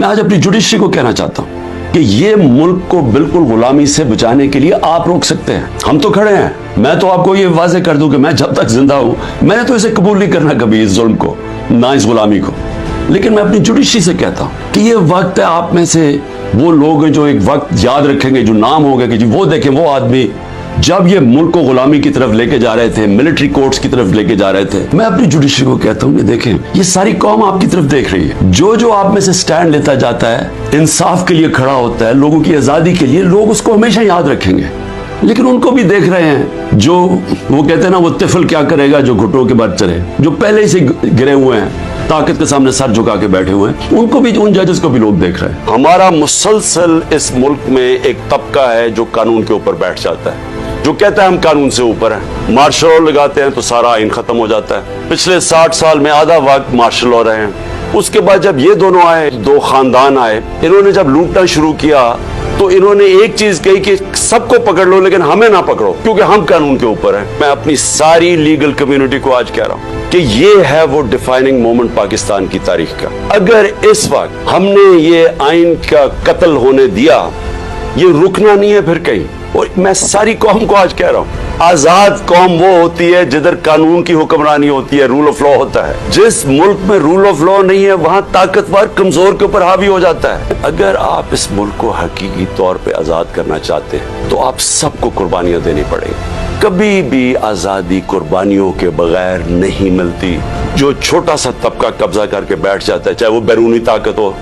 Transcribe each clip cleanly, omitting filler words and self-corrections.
मैं आज अपनी जुडिशरी को कहना चाहता हूं कि ये मुल्क को बिल्कुल गुलामी से बचाने के लिए आप रोक सकते हैं, हम तो खड़े हैं। मैं तो आपको ये वाजे कर दूं कि मैं जब तक जिंदा हूं मैंने तो इसे कबूल नहीं करना कभी, इस जुल्म को, ना इस गुलामी को। लेकिन मैं अपनी जुडिशरी से कहता हूं कि ये वक्त है, आप में से वो लोग हैं जो एक वक्त याद रखेंगे, जो नाम होगा कि जी वो देखें वो आदमी जब ये मुल्क को गुलामी की तरफ लेके जा रहे थे, मिलिट्री कोर्ट्स की तरफ लेके जा रहे थे। मैं अपनी जुडिशरी को कहता हूं कि देखें ये सारी कौम आपकी तरफ देख रही है। जो जो आप में से स्टैंड लेता जाता है, इंसाफ के लिए खड़ा होता है, लोगों की आजादी के लिए, लोग उसको हमेशा याद रखेंगे। लेकिन उनको भी देख रहे हैं जो वो कहते हैं ना, वो तिफल क्या करेगा जो घुटनों के बाद चले, जो पहले से गिरे हुए हैं, ताकत के सामने सर झुका के बैठे हुए हैं, उनको भी, उन जजेस को भी लोग देख रहे हैं। हमारा मुसलसल इस मुल्क में एक तबका है जो कानून के ऊपर बैठ जाता है, जो कहता है हम कानून से ऊपर हैं। मार्शल लॉ लगाते हैं तो सारा आइन खत्म हो जाता है। पिछले 60 साल में आधा वक्त मार्शल लॉ रहे हैं। उसके बाद जब ये दोनों आए, दो खानदान आए, इन्होंने जब लूटना शुरू किया तो इन्होंने एक चीज कही कि सबको पकड़ लो लेकिन हमें ना पकड़ो, क्योंकि हम कानून के ऊपर हैं। मैं अपनी सारी लीगल कम्युनिटी को आज कह रहा हूं कि ये है वो डिफाइनिंग मोमेंट पाकिस्तान की तारीख का। अगर इस वक्त हमने ये आइन का कत्ल होने दिया, ये रुकना नहीं है फिर कहीं। और मैं सारी कौम को आज कह रहा हूं, आजाद कौम वो होती है जिधर कानून की हुक्मरानी होती है, रूल ऑफ लॉ होता है। जिस मुल्क में रूल ऑफ लॉ नहीं है वहां ताकतवर कमजोर के ऊपर हावी हो जाता है। अगर आप इस मुल्क को हकीकी तौर पे आजाद करना चाहते हैं तो आप सबको कुर्बानियां देनी पड़ेगी। कभी भी आजादी कुर्बानियों के बगैर नहीं मिलती। जो छोटा सा तबका कब्जा करके बैठ जाता है, चाहे वो बैरूनी ताकत हो,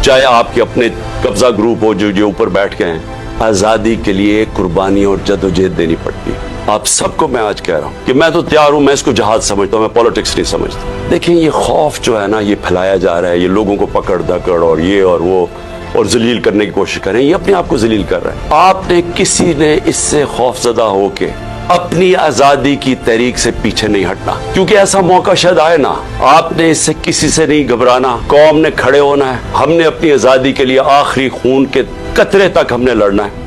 चाहे आपके अपने कब्जा ग्रुप हो जो ऊपर बैठ गए हैं, आजादी के लिए कुर्बानी और जदोजहद देनी पड़ती है। आप सबको मैं आज कह रहा हूं कि मैं तो तैयार हूं, मैं इसको जहाज समझता हूं, मैं पॉलिटिक्स नहीं समझता। देखिए ये खौफ जो है ना, ये फैलाया जा रहा है, ये लोगों को पकड़ दकड़ और ये और वो और जलील करने की कोशिश कर रहे हैं, ये अपने आप को जलील कर रहा है। आपने किसी ने इससे खौफजदा होके अपनी आजादी की तहरीक से पीछे नहीं हटना, क्योंकि ऐसा मौका शायद आए ना। आपने इससे किसी से नहीं घबराना, कौम ने खड़े होना है। हमने अपनी आजादी के लिए आखिरी खून के कतरे तक हमने लड़ना है।